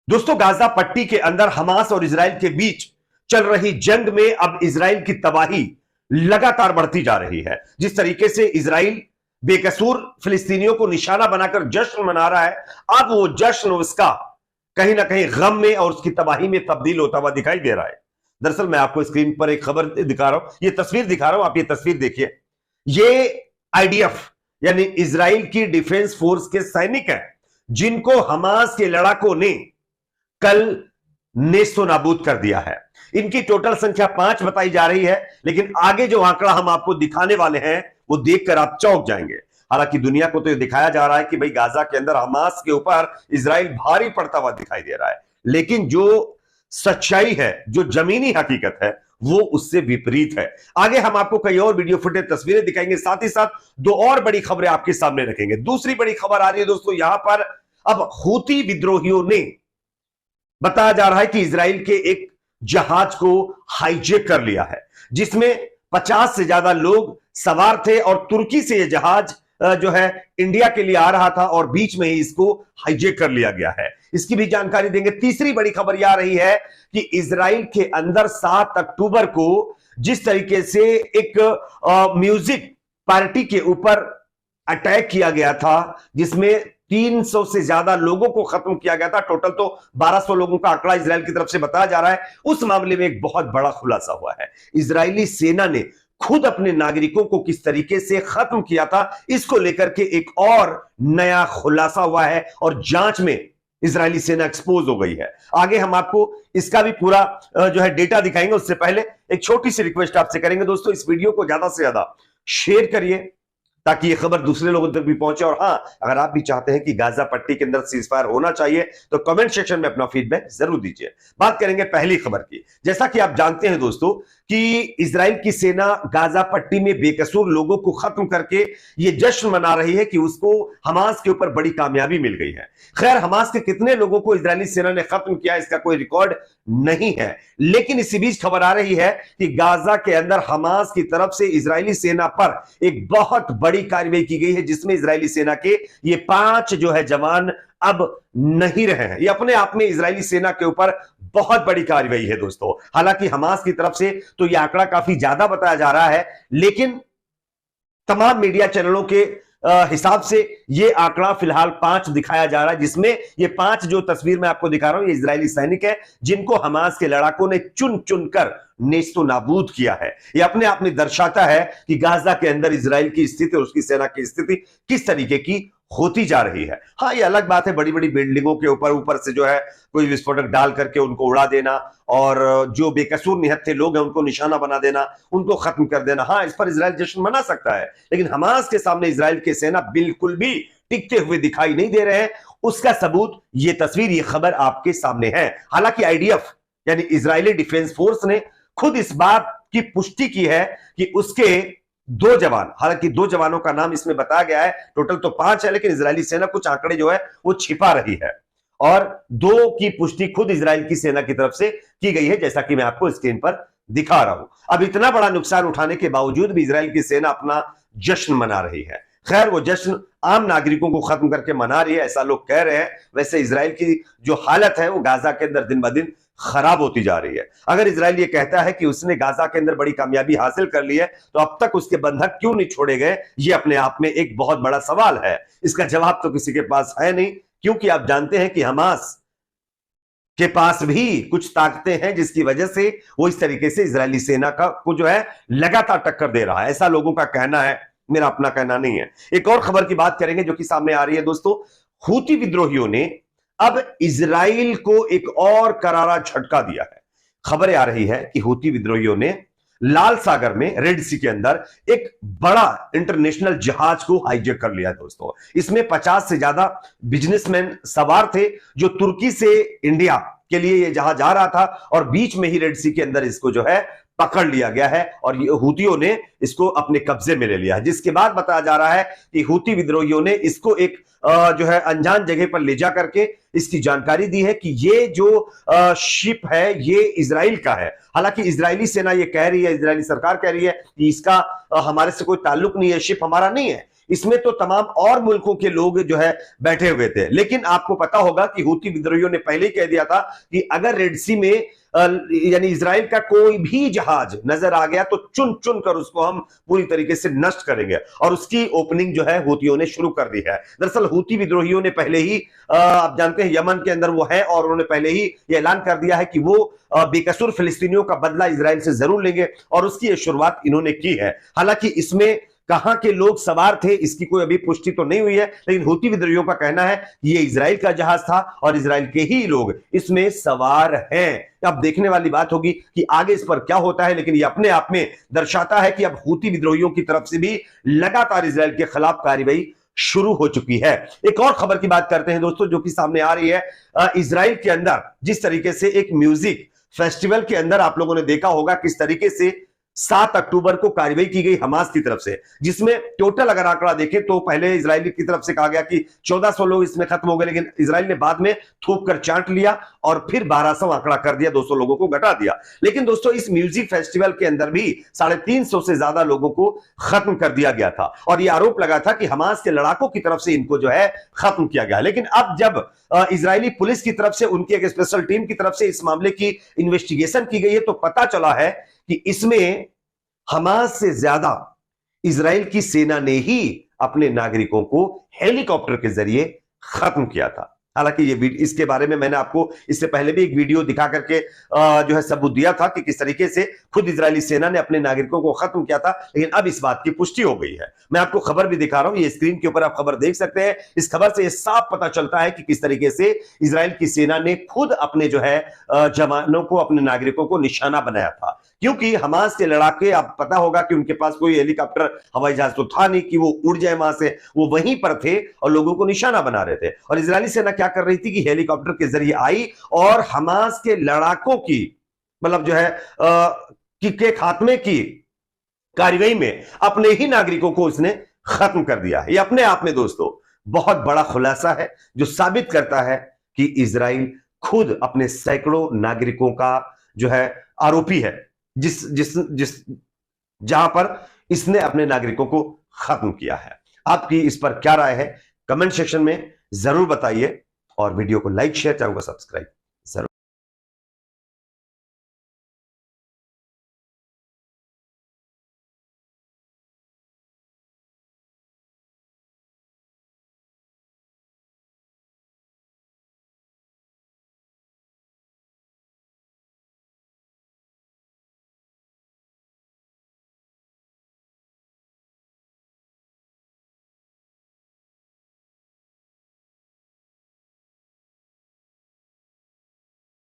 दोस्तों, गाजा पट्टी के अंदर हमास और इजराइल के बीच चल रही जंग में अब इजराइल की तबाही लगातार बढ़ती जा रही है। जिस तरीके से इजराइल बेकसूर फिलिस्तीनियों को निशाना बनाकर जश्न मना रहा है, अब वो जश्न उसका कहीं ना कहीं गम में और उसकी तबाही में तब्दील होता हुआ दिखाई दे रहा है। दरअसल मैं आपको स्क्रीन पर एक खबर दिखा रहा हूं, ये तस्वीर दिखा रहा हूं, आप ये तस्वीर देखिए। ये आईडीएफ यानी इजराइल की डिफेंस फोर्स के सैनिक हैं, जिनको हमास के लड़ाकों ने कल नेस्तो नाबूद कर दिया है। इनकी टोटल संख्या 5 बताई जा रही है, लेकिन आगे जो आंकड़ा हम आपको दिखाने वाले हैं वो देखकर आप चौंक जाएंगे। हालांकि दुनिया को तो यह दिखाया जा रहा है कि भाई गाजा के अंदर हमास के ऊपर इजराइल भारी पड़ता हुआ दिखाई दे रहा है, लेकिन जो सच्चाई है, जो जमीनी हकीकत है, वो उससे विपरीत है। आगे हम आपको कई और वीडियो फुटेज तस्वीरें दिखाएंगे, साथ ही साथ दो और बड़ी खबरें आपके सामने रखेंगे। दूसरी बड़ी खबर आ रही है दोस्तों, यहां पर अब हूती विद्रोहियों ने बताया जा रहा है कि इजराइल के एक जहाज को हाईजैक कर लिया है, जिसमें 50 से ज्यादा लोग सवार थे और तुर्की से यह जहाज जो है इंडिया के लिए आ रहा था और बीच में ही इसको हाईजैक कर लिया गया है। इसकी भी जानकारी देंगे। तीसरी बड़ी खबर यह आ रही है कि इजराइल के अंदर 7 अक्टूबर को जिस तरीके से एक म्यूजिक पार्टी के ऊपर अटैक किया गया था, जिसमें 300 से ज्यादा लोगों को खत्म किया गया था, टोटल तो 1200 लोगों का आंकड़ा इजराइल की तरफ से बताया जा रहा है। उस मामले में एक बहुत बड़ा खुलासा हुआ है। इजरायली सेना ने खुद अपने नागरिकों को किस तरीके से खत्म किया था, इसको लेकर के एक और नया खुलासा हुआ है और जांच में इजरायली सेना एक्सपोज हो गई है। आगे हम आपको इसका भी पूरा जो है डेटा दिखाएंगे। उससे पहले एक छोटी सी रिक्वेस्ट आपसे करेंगे दोस्तों, इस वीडियो को ज्यादा से ज्यादा शेयर करिए ताकि ये खबर दूसरे लोगों तक भी पहुंचे। और हां, अगर आप भी चाहते हैं कि गाजा पट्टी के अंदर सीजफायर होना चाहिए तो कमेंट सेक्शन में अपना फीडबैक जरूर दीजिए। बात करेंगे पहली खबर की। जैसा कि आप जानते हैं दोस्तों कि इजराइल की सेना गाजा पट्टी में बेकसूर लोगों को खत्म करके ये जश्न मना रही है कि उसको हमास के ऊपर बड़ी कामयाबी मिल गई है। खैर, हमास के कितने लोगों को इजरायली सेना ने खत्म किया इसका कोई रिकॉर्ड नहीं है, लेकिन इसी बीच खबर आ रही है कि गाजा के अंदर हमास की तरफ से इजरायली सेना पर एक बहुत बड़ी कार्रवाई की गई है, जिसमें इजरायली सेना के ये 5 जो है जवान अब नहीं रहे हैं। ये अपने आप में इजरायली सेना के ऊपर बहुत बड़ी कार्रवाई है दोस्तों। हालांकि हमास की तरफ से तो यह आंकड़ा काफी ज्यादा बताया जा रहा है, लेकिन तमाम मीडिया चैनलों के हिसाब से यह आंकड़ा फिलहाल 5 दिखाया जा रहा है, जिसमें ये 5 जो तस्वीर मैं आपको दिखा रहा हूं ये इजरायली सैनिक है, जिनको हमास के लड़ाकों ने चुन चुनकर नेस्तो नाबूद किया है। यह अपने आप में दर्शाता है कि गाजा के अंदर इजराइल की स्थिति और उसकी सेना की स्थिति किस तरीके की होती जा रही है। हाँ, ये अलग बात है, बड़ी बड़ी बिल्डिंगों के ऊपर से जो है कोई विस्फोटक डाल करके उनको उड़ा देना और जो बेकसूर निहत्थे लोग हैं उनको निशाना बना देना, उनको खत्म कर देना। हाँ, इस पर इजराइल जश्न मना सकता है, लेकिन हमास के सामने इजराइल की सेना बिल्कुल भी टिकते हुए दिखाई नहीं दे रहे हैं। उसका सबूत ये तस्वीर, ये खबर आपके सामने है। हालांकि आईडीएफ यानी इजरायली डिफेंस फोर्स ने खुद इस बात की पुष्टि की है कि उसके 2 जवान, हालांकि 2 जवानों का नाम इसमें बताया गया है, टोटल तो 5 है, लेकिन इजरायली सेना कुछ आंकड़े जो है वो छिपा रही है और 2 की पुष्टि खुद इजराइल की सेना की तरफ से की गई है, जैसा कि मैं आपको स्क्रीन पर दिखा रहा हूं। अब इतना बड़ा नुकसान उठाने के बावजूद भी इजराइल की सेना अपना जश्न मना रही है। खैर, वो जश्न आम नागरिकों को खत्म करके मना रही है, ऐसा लोग कह रहे हैं। वैसे इजराइल की जो हालत है वो गाजा के अंदर दिन ब दिन खराब होती जा रही है। अगर इजराइल ये कहता है कि उसने गाजा के अंदर बड़ी कामयाबी हासिल कर ली है, तो अब तक उसके बंधक क्यों नहीं छोड़े गए, ये अपने आप में एक बहुत बड़ा सवाल है। इसका जवाब तो किसी के पास है नहीं, क्योंकि आप जानते हैं कि हमास के पास भी कुछ ताकतें हैं जिसकी वजह से वो इस तरीके से इजरायली सेना को जो है लगातार टक्कर दे रहा है। ऐसा लोगों का कहना है, मेरा अपना कहना नहीं है। एक और खबर की बात करेंगे जो कि सामने आ रही है दोस्तों। हूती विद्रोहियों ने अब इजराइल को एक और करारा झटका दिया है। खबरें आ रही है कि हूती विद्रोहियों ने लाल सागर में, रेड सी के अंदर एक बड़ा इंटरनेशनल जहाज को हाईजैक कर लिया दोस्तों। इसमें 50 से ज्यादा बिजनेसमैन सवार थे, जो तुर्की से इंडिया के लिए यह जहाज आ रहा था और बीच में ही रेड सी के अंदर इसको जो है पकड़ लिया गया है और ये हूतियों ने इसको अपने कब्जे में ले लिया है। जिसके बाद बताया जा रहा है कि हूती विद्रोहियों ने इसको एक जो है अनजान जगह पर ले जा करके इसकी जानकारी दी है कि ये जो शिप है ये इजराइल का है। हालांकि इजरायली सेना ये कह रही है, इजरायली सरकार कह रही है कि इसका हमारे से कोई ताल्लुक नहीं है, शिप हमारा नहीं है। इसमें तो तमाम और मुल्कों के लोग जो है बैठे हुए थे। लेकिन आपको पता होगा कि हूती विद्रोहियों ने पहले ही कह दिया था कि अगर रेड सी में यानी इजराइल का कोई भी जहाज नजर आ गया तो चुन चुन कर उसको हम पूरी तरीके से नष्ट करेंगे, और उसकी ओपनिंग जो है हूतियों ने शुरू कर दी है। दरअसल हूती विद्रोहियों ने पहले ही आप जानते हैं यमन के अंदर वो है, और उन्होंने पहले ही ये ऐलान कर दिया है कि वो बेकसूर फिलिस्तीनियों का बदला इजराइल से जरूर लेंगे, और उसकी ये शुरुआत इन्होंने की है। हालांकि इसमें कहां के लोग सवार थे इसकी कोई अभी पुष्टि तो नहीं हुई है, लेकिन हूती विद्रोहियों का कहना है कि ये इजराइल का जहाज था और इजराइल के ही लोग इसमें सवार हैं। अब देखने वाली बात होगी कि आगे इस पर क्या होता है, लेकिन ये अपने आप में दर्शाता है कि अब हूती विद्रोहियों की तरफ से भी लगातार इजराइल के खिलाफ कार्रवाई शुरू हो चुकी है। एक और खबर की बात करते हैं दोस्तों, जो कि सामने आ रही है। इजराइल के अंदर जिस तरीके से एक म्यूजिक फेस्टिवल के अंदर आप लोगों ने देखा होगा किस तरीके से 7 अक्टूबर को कार्रवाई की गई हमास की तरफ से, जिसमें टोटल अगर आंकड़ा देखें तो पहले इजराइल की तरफ से कहा गया कि 1400 लोग इसमें खत्म हो गए, लेकिन इजराइल ने बाद में थूक कर चांट लिया और फिर 1200 आंकड़ा कर दिया, 200 लोगों को घटा दिया। लेकिन दोस्तों इस म्यूजिक फेस्टिवल के अंदर भी 350 से ज्यादा लोगों को खत्म कर दिया गया था, और यह आरोप लगा था कि हमास के लड़ाकों की तरफ से इनको जो है खत्म किया गया। लेकिन अब जब इजरायली पुलिस की तरफ से, उनकी एक स्पेशल टीम की तरफ से इस मामले की इन्वेस्टिगेशन की गई है, तो पता चला है कि इसमें हमास से ज्यादा इजराइल की सेना ने ही अपने नागरिकों को हेलीकॉप्टर के जरिए खत्म किया था। हालांकि ये इसके बारे में मैंने आपको इससे पहले भी एक वीडियो दिखा करके जो है सबूत दिया था कि किस तरीके से खुद इजरायली सेना ने अपने नागरिकों को खत्म किया था, लेकिन अब इस बात की पुष्टि हो गई है। मैं आपको खबर भी दिखा रहा हूं, ये स्क्रीन के ऊपर आप खबर देख सकते हैं। इस खबर से यह साफ पता चलता है कि किस तरीके से इजराइल की सेना ने खुद अपने जो है जवानों को, अपने नागरिकों को निशाना बनाया था। क्योंकि हमास के लड़ाके, आप पता होगा कि उनके पास कोई हेलीकॉप्टर हवाई जहाज तो था नहीं कि वो उड़ जाए वहां से, वो वहीं पर थे और लोगों को निशाना बना रहे थे। और इजरायली सेना क्या कर रही थी कि हेलीकॉप्टर के जरिए आई और हमास के लड़ाकों की मतलब जो है के खात्मे की कार्रवाई में अपने ही नागरिकों को उसने खत्म कर दिया है। ये अपने आप में दोस्तों बहुत बड़ा खुलासा है, जो साबित करता है कि इजराइल खुद अपने सैकड़ों नागरिकों का जो है आरोपी है, जिस जिस जिस जहां पर इसने अपने नागरिकों को खत्म किया है। आपकी इस पर क्या राय है, कमेंट सेक्शन में जरूर बताइए, और वीडियो को लाइक शेयर, चैनल को सब्सक्राइब